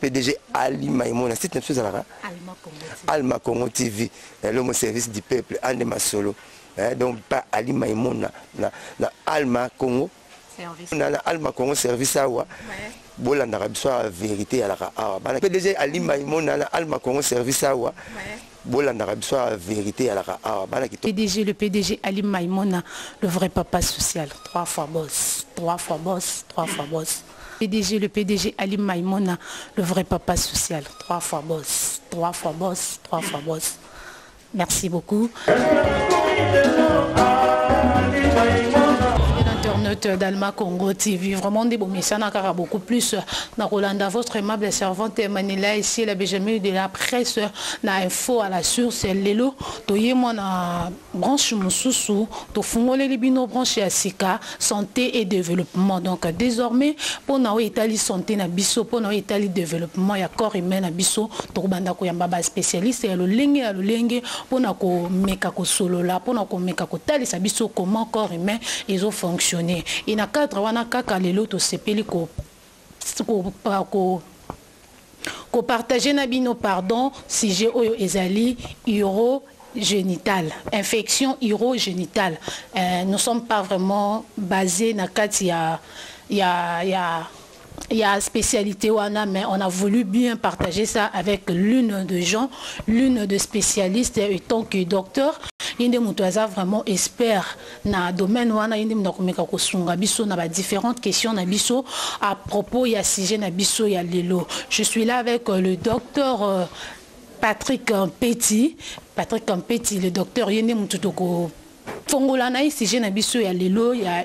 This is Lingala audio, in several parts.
PDG Ali Maïmona, c'est une chose à la Alma Congo TV, l'homme service du peuple, Andema Solo. Donc pas Ali Maïmona, Alma Congo. Alma Congo service à wa. Bolanda rabiswa vérité à la PDG Ali Maïmona, Alma Congo service à wa. Bolanda rabiswa vérité à la PDG, le PDG Ali Maïmona, le vrai papa social. 3 fois boss, 3 fois boss, 3 fois boss. PDG, le PDG Ali Maïmona, le vrai papa social. 3 fois boss, 3 fois boss, 3 fois boss. Merci beaucoup. D'Alma Congo TV, vraiment des beaux messages, beaucoup plus dans Rolanda, votre aimable servante Manila, ici la Benjamin de la presse, na info à la source, Lelo, toye moi na branche Moussoussou, to fungole libino branche à Sika, santé et développement. Donc désormais, pour na Italie santé na biso, pour na Italie développement, ya corps humain na biso, to banda ko yamba spécialiste ya lo lenge, pour na ko meka ko solo là, pour na ko meka ko tali sa biso comment corps humain ils ont fonctionné. Et na cadre wana kaka lelo to sepeli ko partager na bino pardon sujet oyo ezali urogénital, infection urogénitale. Nous sommes pas vraiment basés na kati il y a spécialité wana, mais on a voulu bien partager ça avec l'une de gens, l'une de spécialistes étant que docteur. Inde mutuaza vraiment espère na domaine wana inde mnakomeka kosunga biso na ba différentes questions na biso à propos ya sujet na biso ya lelo. Je suis là avec le docteur Patrick Petit, le docteur yende mututoko Fongola na sujet na biso ya lelo ya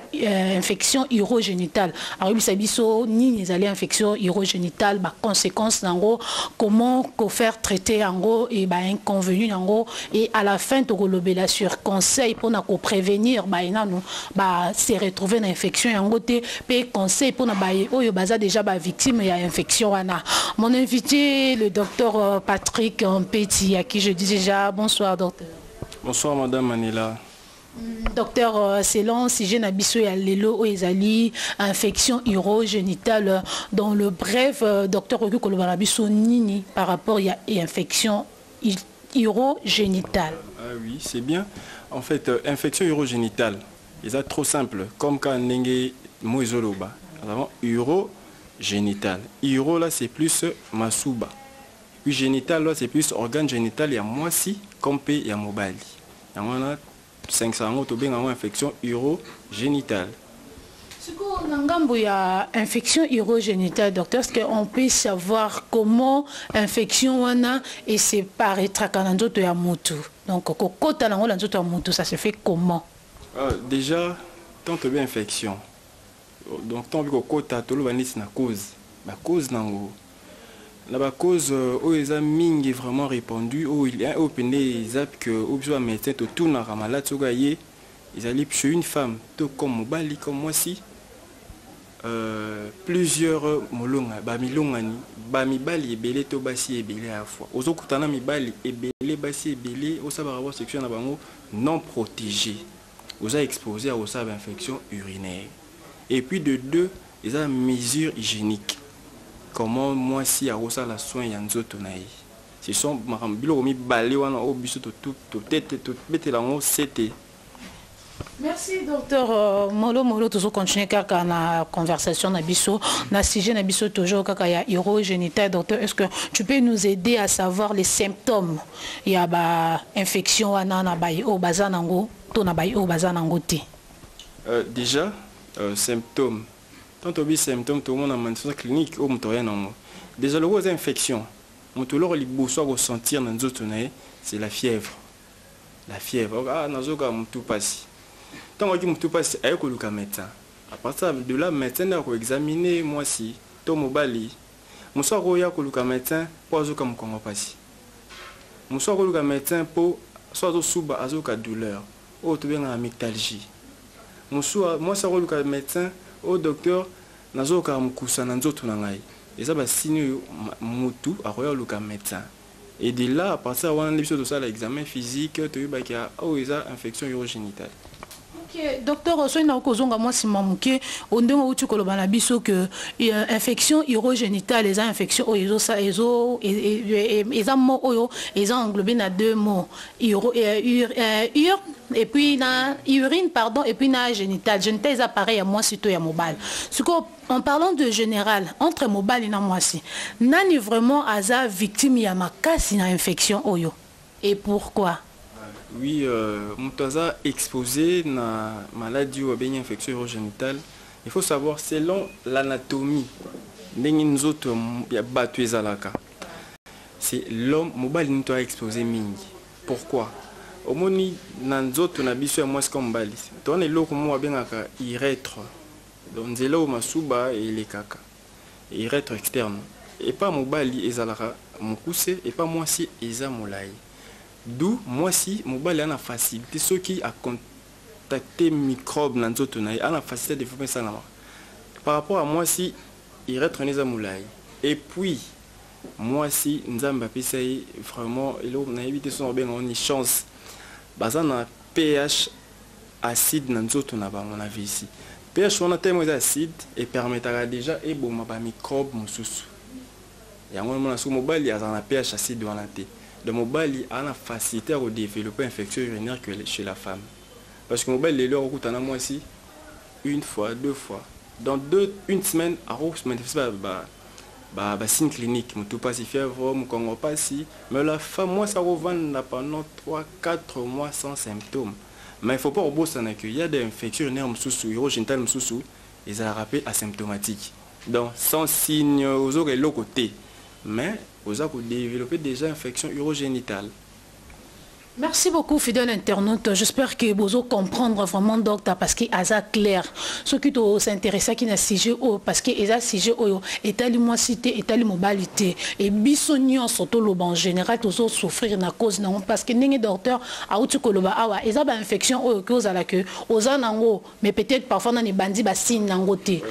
infection urogénitale. Alors bisa biso ni les infection urogénitale, ba conséquences nango, comment faire traiter yango et ba inconvénients yango et à la fin to kolobela sur conseil pour na ko prévenir ba inanu ba se retrouver na infection yango te pe conseil pour na ba oyo baza déjà ba victime ya infection wana. Mon invité le docteur Patrick Petit à qui je dis déjà bonsoir docteur. Bonsoir madame Manila. Docteur, selon sujet na biso ya lelo ezali infection urogénitale dans le bref docteur Oki kolobala biso nini par rapport à infection urogénitale. Ah oui, c'est bien. En fait, infection urogénitale, c'est trop simple comme quand nenge moizoloba. Nous avons urogénitale. Uro là c'est plus masuba. Puis génital là c'est plus organe génital ya mwasi comme pe ya mobali. Yango 500 autres infection urogénitale. Il y a infection urogénitale, docteur, est-ce qu'on peut savoir comment infection est séparée de la moto? Donc, ça se fait comment? Déjà, tant que bien infection. Donc, tant que côté na cause. La cause nango. La cause où ils ont mingi vraiment répandu, où il y a open des apps que où besoin médecin tout tourne à malade ils allaient chez une femme tout comme Mobali comme moi si plusieurs molonga bamilongani bamibali ebele to basi ebele à la fois aux okutana mibali ebele basi ebele au savoir avoir section na bango non protégé aux a exposé à aux infection urinaire et puis de deux ils ont mesures hygiéniques. Comment moi si à ça la soin yanzoto naï. Ce sont marambilo mi balé wana au biso tout tête tout bête la on c'était. Merci docteur Molo toujours continuer kaka na conversation na biso na sujet na biso toujours kaka ya urogénital. Docteur, est-ce que tu peux nous aider à savoir les symptômes ya ba infection wana na ba o bazanango to na ba o bazanango te? Déjà symptômes. Tant que symptômes, tout le monde a une clinique ou rien. Déjà, les infections, ressentir dans c'est la fièvre. La fièvre. Ah, tout passe. Tant que tout passe, il y a un médecin. À partir de là, le médecin a examiné moi si, tout mobali. Je suis un médecin pour que je passe. Je suis un médecin pour soit souba azoka douleur, ou tu as une amygdalgie. moi ça le médecin au docteur nazo ka mukusa na nzoto na ngai eza ba signe mutu akoya luka médecin et de là à partir wana biso to ça l'examen physique to yibaki o eza infection urogénitale. Ok, docteur so ina kozonga moi simamuke ondongo uti koloba na biso que infection urogénitale les infections oyo ça ezo eza mo oyo eza englobé na deux mots et puis na urine pardon et puis na génital génital est pareil à moi sito ya mobile. En parlant de général entre mobile et na moi si nani vraiment aza victime ya makasi na infection oyo et pourquoi? Oui, Moutaza exposé na maladie ou bien infection urogénitale. Il faut savoir selon l'anatomie, c'est l'homme mobile n'est pas exposé mingi. Pourquoi? Au moni nanzoto na biso ya mwasi comme bali. Ton est loko mo bien aka irètre. Donc c'est là où masuba et les kaka. Irètre externe. Et pas mobile ezalaka mokuse et pas moi si eza molai. D'où moi si mobile a la facilité ceux qui a contacté microbes dans notre naï a la facilité de faire ça par rapport à moi si il retourne les amoulay et puis moi si nzamba pisai vraiment il on a évité son bien on y chance bazan na pH acide dans notre na ba on a vu ici pH on a tellement acide et permettra déjà et bon ma microbe mususu ya ngona na so mobile ya na pH acide dans la tête. Le mobile a la facilité à développer une infection urinaire que chez la femme. Parce que le mobile est là au moi ici une fois, deux fois. Dans une semaine, à signe clinique, je ne pas si fièvre, je ne pas si. Mais la femme, moi, ça revend pendant 3-4 mois sans symptômes. Mais il ne faut pas oublier qu'il y a des infections urinaires urogénitales et ça rappelle asymptomatique. Donc, sans signe aux autres et l'autre côté. Mais vous avez développé déjà une infection urogénitale. Merci beaucoup, fidèle internaute. J'espère que vous allez comprendre vraiment, docteur, parce que c'est clair. Ceux qui s'intéressent à qui n'a sujet, parce que les sujet est à l'immobilité, est à l'immobilité. Et bisognon, surtout le en général, tous autres souffrir na cause non parce que les docteurs a outu koloba awa, ils ont une infection cause à la queue, aux anango, mais peut-être parfois dans les bandits bassines nangote.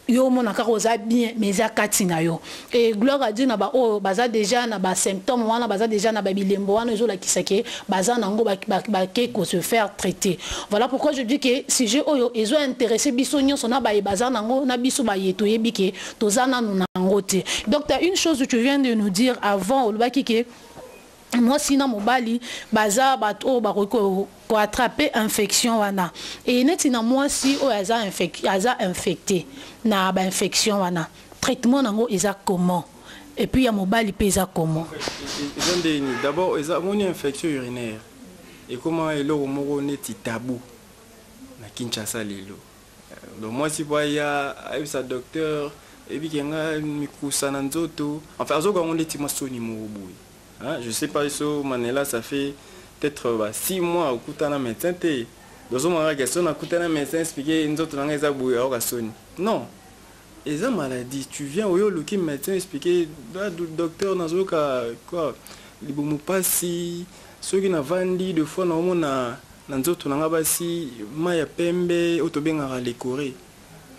Yo monaka oza bien mais za katina yo et gloire à Dieu na ba o baza déjà na ba symptômes wana baza déjà na ba bilembo wana zo la kisake baza nango ba ke ko se faire traiter. Voilà pourquoi je dis que si j'ai oyo ezo intéressé biso nyonso na ba baza nango na biso ba yeto yebike tozana nango te. Donc tu as une chose que tu viens de nous dire avant olbaki ke moi sinon mobali baza bato baroko ko attraper infection wana et netina moi si o aza infecté na ba infection wana traitement nango eza comment et puis ya mobali pesa comment d'abord eza moni infection urinaire et comment elo moko neti tabou na Kinshasa lelo donc moi si boya sa docteur et puis kenga mikusa na nzoto enfin azoka on neti masoni mobuyi. Je sais pas si Manela ça fait peut-être 6 mois au Koutana médecin té dans un question à Koutana médecin expliquer une autre langue non et ça maladie tu viens au loki médecin expliquer docteur nazoka quoi libomu pasi ceux qui n'a vendu de fois na mona na nzoto na basi maya pembe otobenga les corée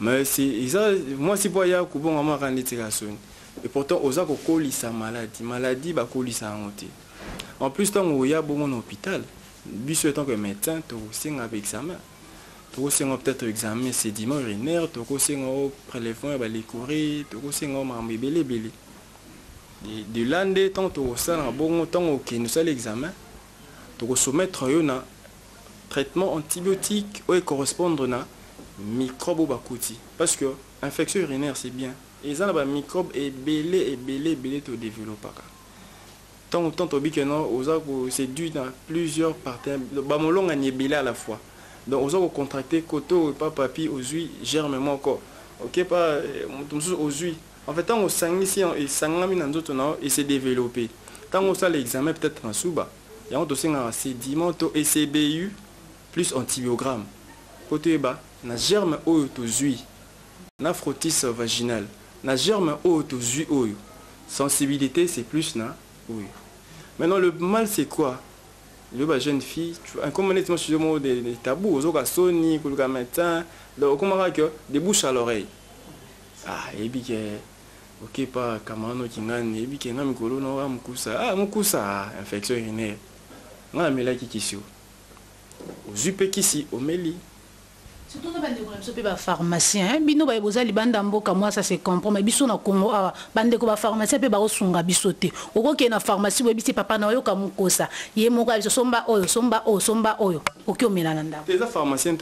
mais c'est ça moi si boya ku bon ma randiti la sonne. Et pourtant, on a collé sa maladie, bah collé sa hanté. En plus, tant qu'on y a bon hôpital, bis tant que médecin, tu aussi un examen, tu aussi peut-être examen sédiment urinaire, tu aussi un prélèvement bah les courriers, tu aussi un marmé belé. De l'année tant tu aussi un bon temps auquel nous sommes l'examen, tu aussi soumettre un traitement antibiotique ou correspondre na microbe bakouti parce que infection urinaire c'est bien. Et ça, les microbes et belé te développent. Tant que non, c'est dû dans plusieurs parties. Mon long est belé à la fois. Donc, on a contracté coteau et pas papier aux huiles, germe encore. Ok, pas aux huiles. En fait, tant qu'on s'en ici, et c'est développé. Tant qu'on a l'examen peut-être en sous-bas, il y a un sédiment et CBU plus antibiogramme. Côté bas, un germe aux huiles, un frottis vaginal. Na germe aux sensibilité c'est plus na oui. Maintenant le mal c'est quoi? Les jeunes filles, comme on est sur des tabous, aux autres Sony, aux médecins, donc comment que des bouches à l'oreille. Ah, et puis que ok pas Kamano qui gagne, et puis que n'a mikolo no wa mukusa, ah mukusa infection urinaire. On a mis là qui sur. Au zupe qui si au meli. Surtout dans les problèmes, c'est pas pharmacien. Bino ba eboza libanda mboka moi ça se comprend mais biso na Congo ah bande ko ba pharmacien pe ba osunga bisote. Oko ke na pharmacie we bisi papa na yo ka mukosa. Ye moka biso somba oyo. Oki omela nda. Les pharmaciens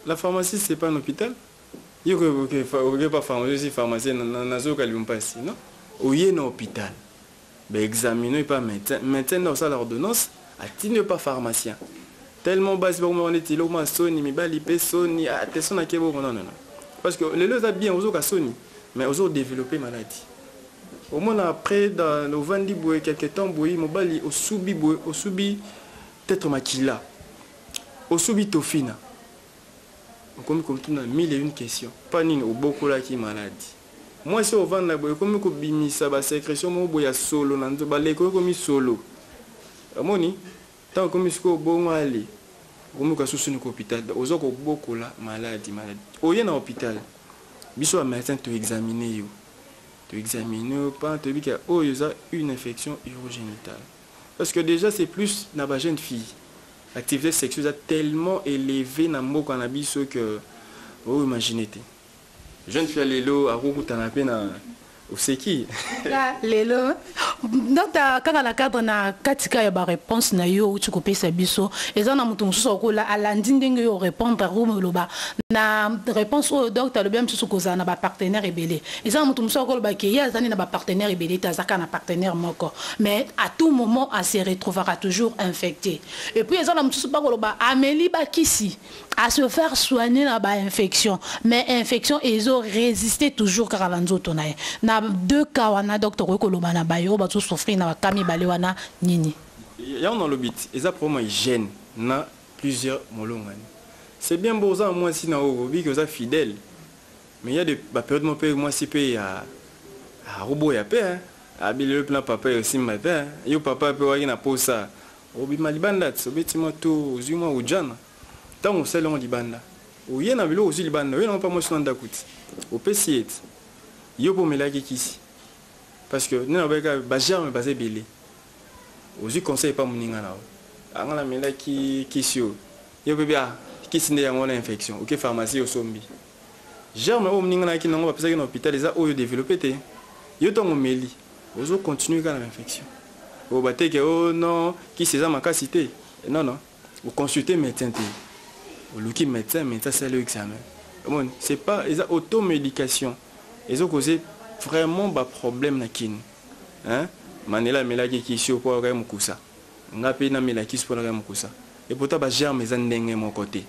la pharmacie c'est pas un hôpital. Yo que pas pharmacie c'est pharmacien na zo ka limpasi, non? Oye na hôpital. Ben examiner pas médecin. Médecin dans ça l'ordonnance, a-t-il pas pharmacien? Tellement bas pour moi on est là moi Sony mi bali pe Sony attention à kebo non parce que les deux a bien aux autres Sony mais aux autres développer maladie au moins après dans le vendi boy quelques temps boy mo bali au subi peut-être makila au subi tofina comme tout na mille et une questions pas ni au beaucoup là qui maladie moi c'est au vendre la boy comme ko bimisa ba sécrétion mo boy ya solo na nzo balé ko mi solo amoni tant comme il faut bon aller comme que sous une hôpital aux autres beaucoup là maladie au y a un hôpital biso un médecin te examiner pas te dire que oh il a une infection urogénitale parce que déjà c'est plus na ba jeune fille l'activité sexuelle est tellement élevée na mboka na biso que oh imaginez jeune fille lelo a rokuta na pe na c'est qui lelo donc quand la cadre na katika ya ba réponse na yo tu kopé sa biso ezana mutu mususu ko la alandi ndenge yo répondre rumoloba na réponse au docteur le bien mususu ko za na ba partenaire ebele ezana mutu mususu ko ba ke ya zani na ba partenaire ebele tazaka na partenaire moko mais à tout moment on se retrouvera toujours infecté et puis ezana mususu ba ko ba Amélie Bakisi à se faire soigner na ba infection mais infection ezo résister toujours car la nzoto na deux cas wana docteur ko lo bana ba yo ba to souffrir na kami balé wana nini ya on le bit et ça pour moi hygiène na plusieurs molongani c'est bien beau ça moi si na o bi que ça fidèle mais il y a des période mon père moi si pe à robot ya pe hein abi le plan papa aussi matin yo papa pe wa na posa obi malibanda sobeti moto uzuma ujana tant c'est long libanda o yena bilo aussi libanda yo na pas moi sur ndakuti au PC yo pour me la kisi parce que nous avons ba germe basé belé aussi conseil pas moninga na angala me la kisio yo bébé kisi ne ngona infection OK pharmacie au sombi germe o moninga na ki nango ba pesa ki na hôpital eza o yo développer te yo tongo meli ozo continuer ka na infection o bateke oh non qui c'est ça ma cité non vous consultez médecin te o luki médecin c'est le examen bon c'est pas ils automédication ils ont causé vraiment des problèmes na kin hein manela melaki kisio pour ka mukusa ngapi na melaki pour ka mukusa et pourtant ba germe za ndenge mon côté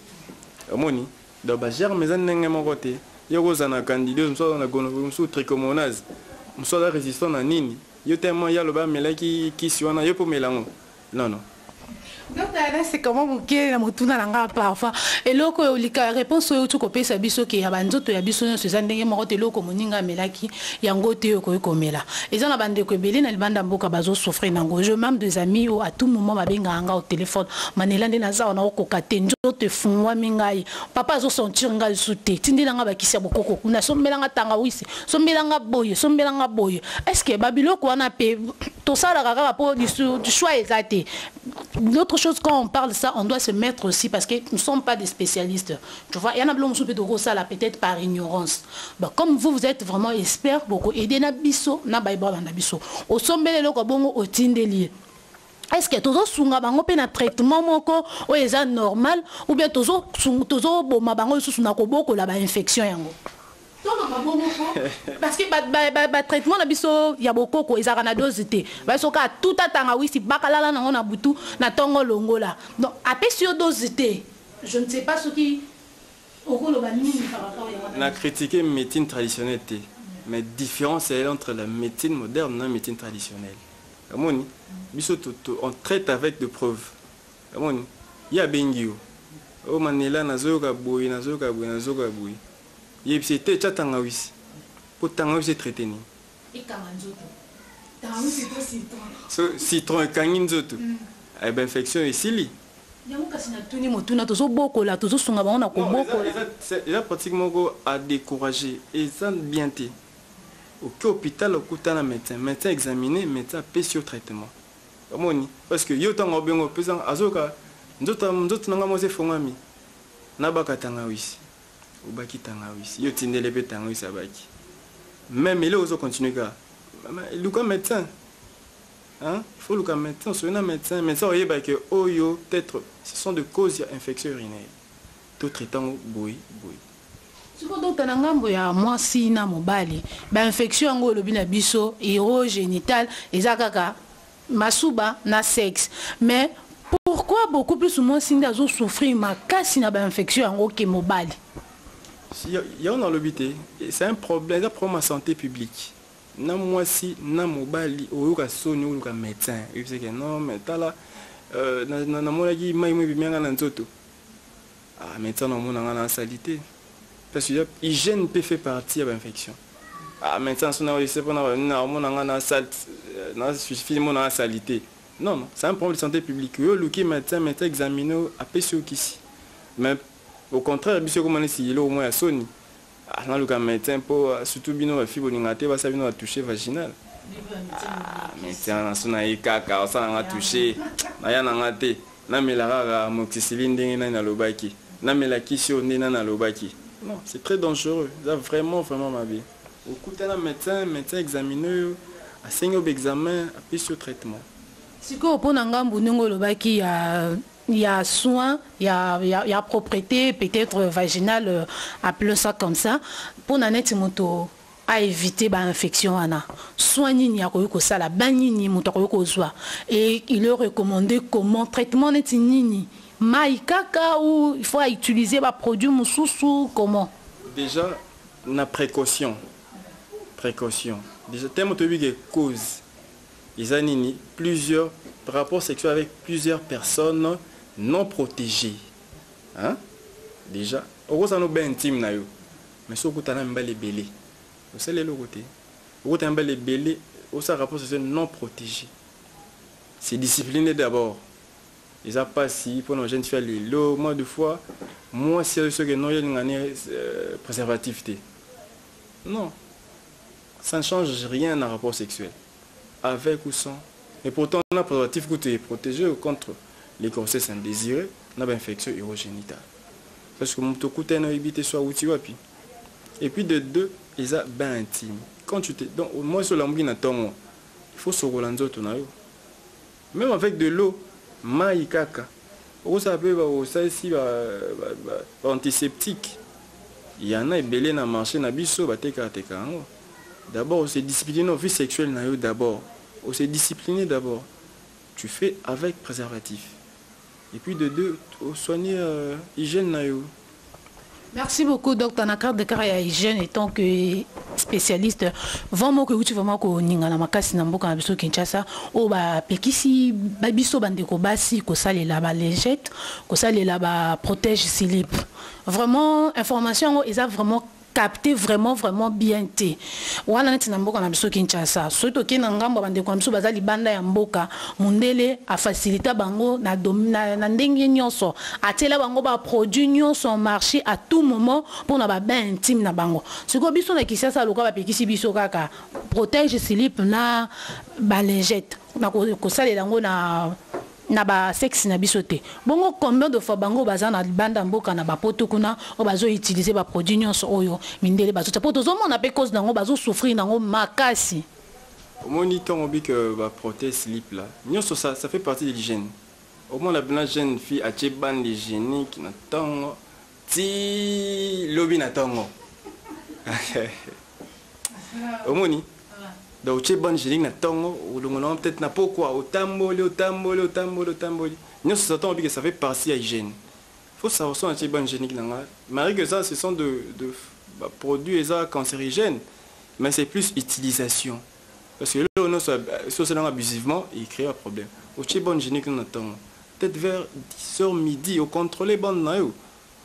omoni donc ba germe za ndenge mon côté yoko za na candidat mso na gono mso trichomonase mso la résistant na nini yo tellement ya lo ba melaki kisio na yo pour melango non donc c'est comment vous qui la motuna langa parfois et loko olika réponse oyo tu kopé sa biso ki ya banzoto ya biso no seza ndenge moko te loko moninga melaki yango te ko komela eza na bande ko belé na libanda mboka bazo souffrir nango je même des amis ou à tout moment babenga anga au téléphone manela ndena za na okoka te nzoto fungwa mingai papa zo sentir ngai souté tindela nga bakisia bokoko na sombelanga tanga wisi sombelanga boye est-ce que babiloko wana pe to sala kaka po du choix exacté. L'autre chose, quand on parle de ça, on doit se mettre aussi, parce que nous ne sommes pas des spécialistes. Tu vois, il y en a peut-être par ignorance. Bah, comme vous êtes vraiment expert, beaucoup aider na biso, na Bible na biso. Au sommet le bongo au tindeli. Est-ce que tozo sunga bango pe na traitement moko o eza normal ou bien tozo boma bango susu na ko boko la ba infection yango? Parce que le traitement il y a beaucoup ils ont dosité parce que tout attend oui si bakalala na on a butu na tongo longo là donc après sur dosité je ne sais pas ce qui na critiquer médecine traditionnelle mais différence est entre la médecine moderne et la médecine traditionnelle amoni biso on traite avec des preuves amoni ya bengio o manela nazoka boy et puis c'était tanga wisi pour tanga wisi traité ni et kamanzoto tanga wisi pour citron citron kangin zoto eh ben infection ici li. Il a pratiquement à décourager et ça bien té. Au hôpital au un médecin examiné, médecin paye sur traitement. Parce que yo tango bengo pesant azoka nzota nanga mose fongami nabaka tanga wisi ubaki tanga wisi yo tindele pe tanga wisi abaki même il ozo continuer ka luka médecin hein il faut luka médecin soyez un médecin oyeba que oyo peut-être ce sont de causes d'infection urinaire tout traitant boui siko docteur na ngambo ya mwasi na mobali ba infection ngo lobi na biso urogénital ezakaka masuba na sexe mais pourquoi beaucoup plus souvent sinda zo souffrir makasi na ba infection ngo ke mobali il y a on a l'obité c'est un problème de santé publique na mwasi na mobali oyoka soni oyoka médecin il sait que non mais tala na molaki mai moi bimanga na nzoto ah médecin na mona na salité parce que hygiène peut faire partie de l'infection. Ah, maintenant, si on a une salité. Non, c'est un problème de santé publique. Le médecin examiné à ici. Mais au contraire, comme on est ici, au moins à Sony. Ah, le médecin, surtout bien la fibre va savoir toucher vaginal. Ah, médecin, on a eu caca, on a touché. On a été. Na melara amoxicilline na lobaki. Na melakisio na lobaki. Non, c'est très dangereux. C'est vraiment ma vie. Au coup d'un médecin examiné, à 5 examen, à plus sur traitement. Si vous avez il y a soin, il y a propriété peut-être vaginale, appelons ça comme ça, pour n'être moto à éviter l'infection. Soigner ça la et il est recommandé comment traitement n'est nini. Maïkaka ou il faut utiliser des produits moussous comment? Déjà, la précaution. Déjà, tellement de causes. Ils ont plusieurs rapports sexuels avec plusieurs personnes non protégées. Hein? Déjà, au ça nous bien intime mais ce côté là les belés. Vous savez le côté. Au côté les belés, au ça rapport sexuel non protégé. C'est discipliné d'abord. Ils ont pas si pour nos jeunes filles les moins de fois moi c'est ce que non il y a préservatif non ça ne change rien en rapport sexuel avec ou sans et pourtant on a préservatif qui est protégé contre les grossesses indésirées on a infection urogénitale parce que mon toko t'es éviter soit outil wapi et puis de deux ils ont bien intime quand tu t'es donc moi sur la mbina tongo il faut se relancer ton ayo même avec de l'eau maïkaka on s'appelle aussi antiseptique il y en a belé na marché na biso bateka d'abord on s'est discipliné au vie sexuelle na yo d'abord on s'est discipliné d'abord tu fais avec préservatif et puis de deux soigner hygiène na yo. Merci beaucoup, docteur Nakar de Carrière Hygiène, étant que spécialiste. Vraiment que tu vraiment ko ninga na makasi na mboka na biso Kinshasa, o ba pekisi ba biso bandeko basi ko salela ba lingette, ko salela ba protège slip. Vraiment information ils a vraiment capté vraiment bien té. Wana neti na mboka na biso Kinshasa. Soto ke na ngambo bandeko na biso bazali banda ya mboka, mundele a faciliter bango na ndenge nyonso. Atela bango ba produit nyonso marché à tout moment pour na ba bain intime na bango. Siko biso na Kinshasa loka ba pekisi biso kaka protège slip na ba lingette. Na ko salela ngo na ba sexe na bisoté bongo combien de fois bango bazana banda mboka na ba poto kuna o bazo utiliser ba produit nyonso oyo mindele bazo poto zomo na pe cause nango bazo souffrir nango makasi au moniteur on dit que ba prothèse slip là nyonso ça fait partie de l'hygiène au moins la blanche jeune fille a tché ban hygiénique na tongo ti lobi na tongo au moni donc tu es bon génie na tongo ou le peut-être na pourquoi au tamboli nous se sentons que ça fait partie à hygiène faut savoir ça tu es bon génie malgré que ça ce sont de produits cancérigènes mais c'est plus utilisation parce que là on soit abusivement il crée un problème au tu es bon génie na tongo peut-être vers 10h midi au contrôler bande na yo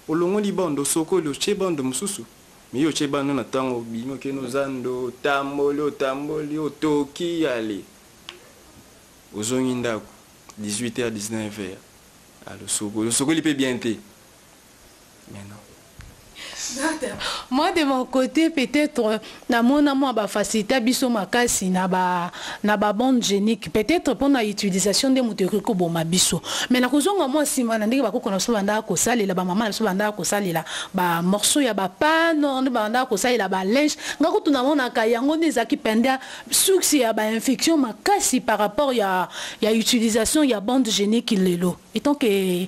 au longo li bande au soko le tu es bon de mususu mais yo cheba no na tango bimo ke no zando tamboli o toki ale ozongi ndako 18h à 19h. Le Sogo il peut bien être. Mais non. Moi de mon côté peut-être na mon ba facilité biso makasi na ba bande génique peut-être pour la utilisation de muteriko boma biso mais na kozonga moi sima na ndenge bakoko na so banda ko salela ba mama na so banda ko salela ba morceau ya ba pano na banda ko salela ba linge ngako tuna mona ka yango nezaki penda succès ya ba infection makasi par rapport ya utilisation ya bande génique lelo étant que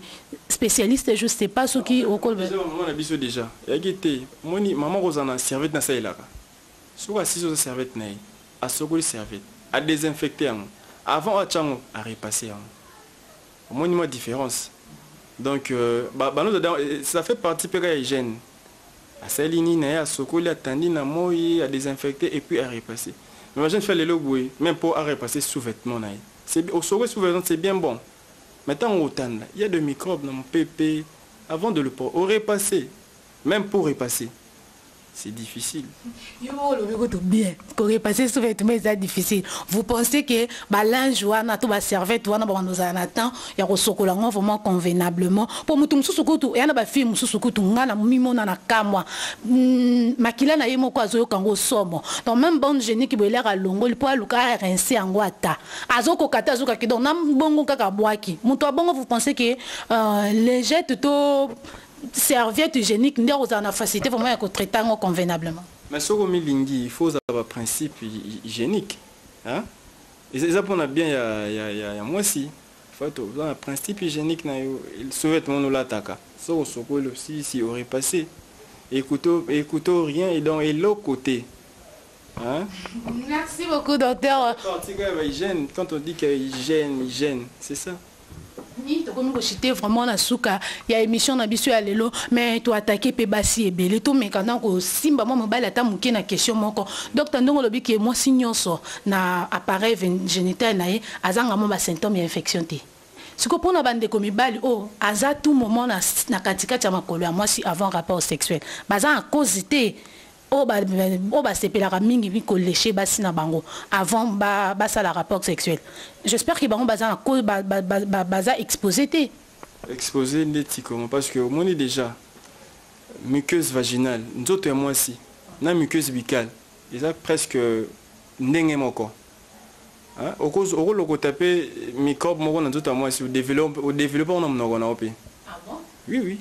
spécialiste je sais pas ce qui au col maman na biso déjà yagité moni maman rozana serviette na sailaka soka siso serviette na a sokoli serviette a désinfecter avant a chango a repasser moni ma différence donc ça fait partie de la hygiène a salini na a sokoli atandi na moi a désinfecter et puis a repasser mais imagine faire les loboué même pour a repasser sous-vêtement na c'est au sokoli sous-vêtement c'est bien bon. Maintenant, il y a des microbes dans mon pépé. Avant de le repasser, même pour repasser, c'est difficile. Bien, pour repasser sous vêtements, c'est difficile. Vous pensez que linge ou na serviette ou nous attend, il y a un vraiment convenablement. Pour nous tous il y a un film susukutu ngana mimo na kamwa. Makila na yemo kwa zoyo kango somo. Donc même bande génique qui l'air à longo, il peut aluka rincer en guata. Azoko kata azoka ki donc nam bongo kaka boaki. Muto bongo vous pensez que les jets to serviette hygiénique n'est pas en facilité vraiment à traiter convenablement. Mais ce qu'on il faut avoir un principe hygiénique. Hein? Et c'est ça qu'on a bien il y a moi aussi. Il faut avoir un principe hygiénique. Il souhaite mon l'attaque. Ça au secours aussi si aurait passé. Écoutez rien et donc et l'autre côté. Hein? Merci beaucoup docteur. Quand on dit que hygiène, c'est ça. Ni to komi ko chiter vraiment na suka ya émission na biso ya lelo mais to attaquer pe basi ebele to me kana ko simba mo mobile ata muke na question moko docteur ndongo lobi ke moi signonso na appareil génital na ye azanga mo ba symptômes ya infection te siko pona bande ko mibali aza tout moment na katika cha makolo ya moi si avant rapport sexuel baza en cause te ba sepelaka mingi biko lécher basi na bango avant ça la rapport sexuel. J'espère que bango baza exposé te. Exposé comment parce que au moins déjà muqueuse vaginale, nous autres moi aussi, na muqueuse buccale, déjà presque ndenge moko. Hein? Au cause au rôle taper microbe moko na autres moi aussi au développement on a opé. Ah bon? Oui.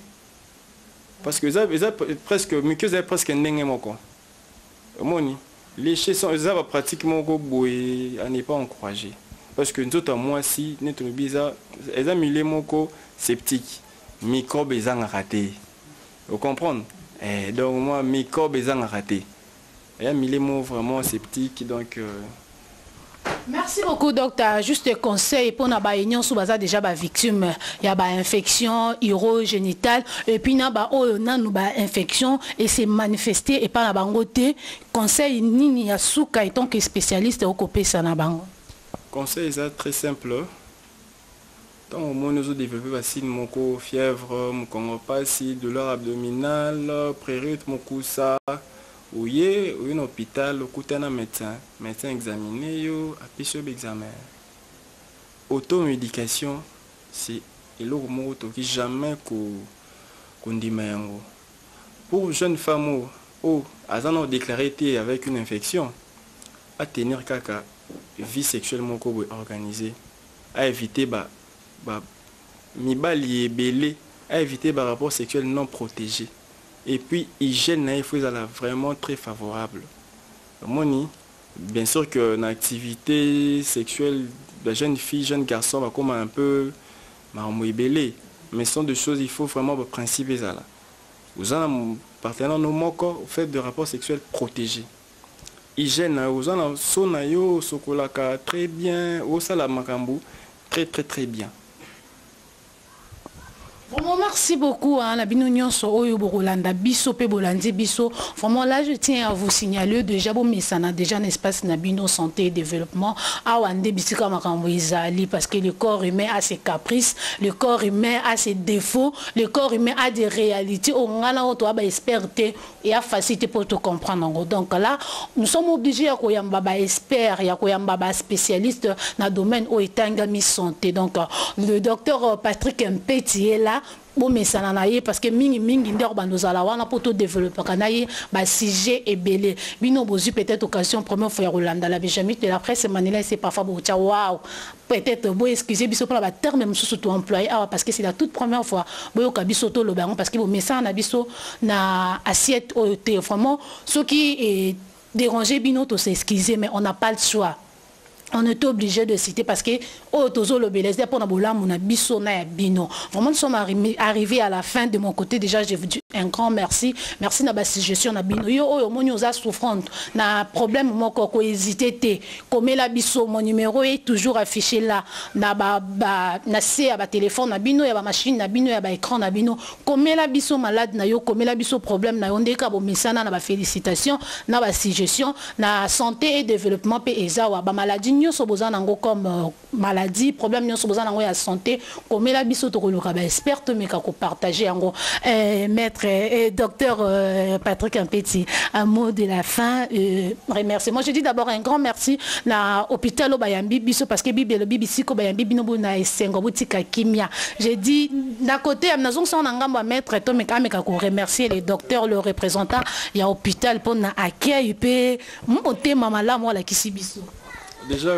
Parce que ça presque muqueuse est presque ndenge moko. Moni les chiens sont pratiquement boé à ne pas encourager parce que nous autres moi si notre bizarre elles ont mis les moko sceptique microbe ils ont raté. Vous comprenez? Et donc moi microbe ils ont raté. Il y a mis les mots vraiment sceptique donc Merci beaucoup docteur. Juste conseil pour na ba union sous baza déjà ba victime il y a ba infection urogénitale et puis na ba na nous ba infection et c'est manifesté et pas na bango te conseil nini ya suka étant que spécialiste au copé ça na bango. Conseil ça très simple. Tant au moins nous développer facile mon fièvre, mon congopasi, douleur abdominale, prérite mon coussa. Oui, un hôpital, un médecin examiné, yo, appliqué l'examen. Automédication, c'est le mot qui jamais qu'on dit mango. Pour jeunes femmes, elles ont déclaré avec une infection, à tenir caca, vie sexuellement organisée, à éviter à éviter rapport sexuel non protégé. Et puis, hygiène, il faut vraiment très favorable. Moni, bien sûr que l'activité sexuelle de jeunes filles, jeunes garçons, va comme un peu mais ce sont des choses, il faut vraiment principer ça. Vous avez un partenaire au fait de rapports sexuels protégés. Hygiène, vous avez un sonayo, sokolaka, très bien, au salamakambu, très bien. Vraiment, merci beaucoup. Hein, la binonion Oyo Borolanda, Bisso, Pebolandi, Bisso. Vraiment, là, je tiens à vous signaler déjà, bon, mais ça n'a déjà un espace Nabino Santé et Développement. Awande Bissika Makamboizali, parce que le corps humain a ses caprices, le corps humain a ses défauts, le corps humain a des réalités. On a là, experté et a facilité pour te comprendre. Donc là, nous sommes obligés à Koyambaba expert, à Koyambaba spécialiste dans le domaine où est Tangami Santé. Donc, le docteur Patrick Mpeti est là. Bon, mais ça n'en a pas parce que mingi ndor banozala wana pour tout développer kanaye ba sujet est belé bino bozu peut-être occasion première fois Rolanda la Benjamin de la presse manila c'est parfois bocha waouh peut-être bo excusez biso pour la terme même surtout employé parce que c'est la toute première fois boyo kabiso to le baron parce que bo message na biso na assiette au vraiment ce qui est dérangé bino to s'excuser mais on n'a pas le choix. On est obligé de citer parce que vraiment nous sommes arrivés à la fin de mon côté. Déjà je vous dis un grand merci. Merci na suggestion na bino yo oyo moni oza souffrante na problème moko ko hésiter comme la biso mon numéro est toujours affiché là na na c'est ba téléphone na bino ya ba machine na bino ya ba écran na bino comme la biso malade na yo comme la biso problème na ondeka bo misana na ba félicitations na ba suggestion na santé et développement pe ezawa ba maladie comme maladie, problème nous sommes en la santé, comme la biso to koluka ba expert mais kako partager en maître et docteur Patrick Mpeti un mot de la fin remerciement. Je dis d'abord un grand merci na hôpital Bayambi biso parce que bibi le BBC ko Bayambi binobo na esengo botika kimia. J'ai dit d'un côté amnazon son ngamba maître to mais kako remercier les docteurs le représentant il y a hôpital pour na accueil pe monter mama la moi la kisibiso. Déjà,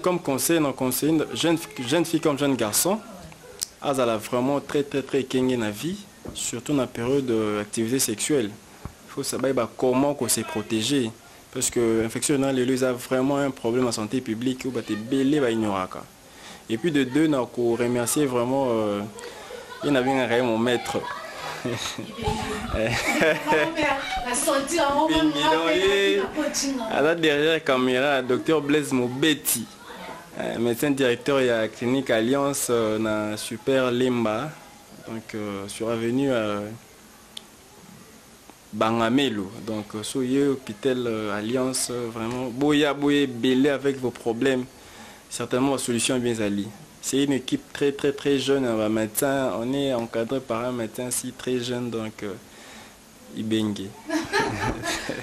comme conseil, jeune fille comme jeune garçon, elle a vraiment très kengé dans la vie, surtout dans la période d'activité sexuelle. Il faut savoir comment se protéger. Parce que l'infection les a vraiment un problème de santé publique, ou te belé va ignorer. Et puis de deux, on remercier vraiment, il y a bien mon maître. À la derrière la caméra, docteur Blaise Mobeti, médecin directeur de la clinique Alliance dans Super Limba, donc sur avenue Bangamelo. Donc soyez hôpital Alliance, vraiment, boya belé avec vos problèmes, certainement la solution est bien alliée. C'est une équipe très jeune, un médecin, on est encadré par un médecin si très jeune, donc Ibengue.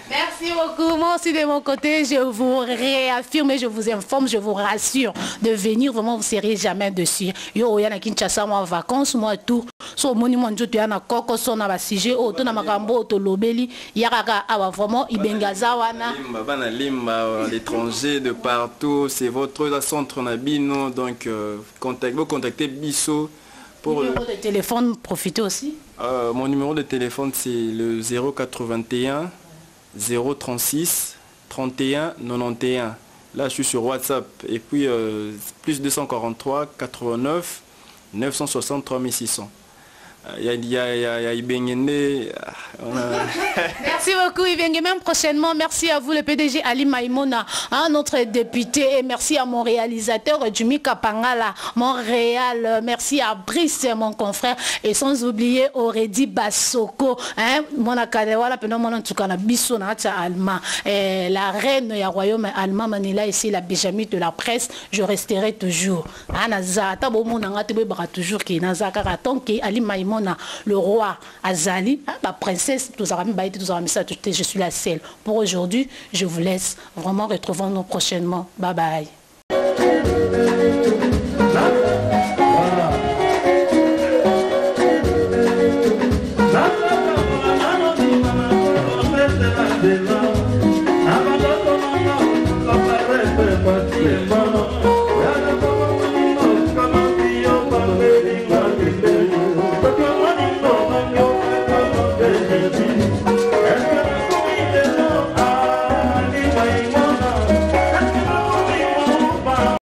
Merci beaucoup. Moi aussi de mon côté, je vous réaffirme, je vous informe, je vous rassure de venir. Vraiment, vous ne serez jamais dessus. Yo, yana Kinshasa, moi en vacances, moi tout. So monument de tu na koko so na basije o to na makambo to lobeli yaraka awa vraiment Ibengaza wana. Bana limba l'étranger de partout, c'est votre centre na bino donc contactez Bisso pour le numéro de téléphone, profitez aussi. Mon numéro de téléphone c'est le 081 036 31 91. Là je suis sur WhatsApp et puis plus 243 89 960 3600. Il y a Ibengende. Merci beaucoup Ibenge, même prochainement. Merci à vous le PDG Ali Maïmona, notre député, et merci à mon réalisateur Jumi Kapangala, Montréal. Merci à Brice, mon confrère, et sans oublier Aurédi Bassoko, mon akadewala penomon tukana biso na Alma, la reine du royaume allemand Manila ici la Benjamin de la presse. Je resterai toujours. Anaza tabo mon ngate be bara toujours ki nazaka tant que Ali Maïmona le roi Azali, la princesse, je suis la seule. Pour aujourd'hui, je vous laisse. Vraiment, retrouvons-nous prochainement. Bye bye.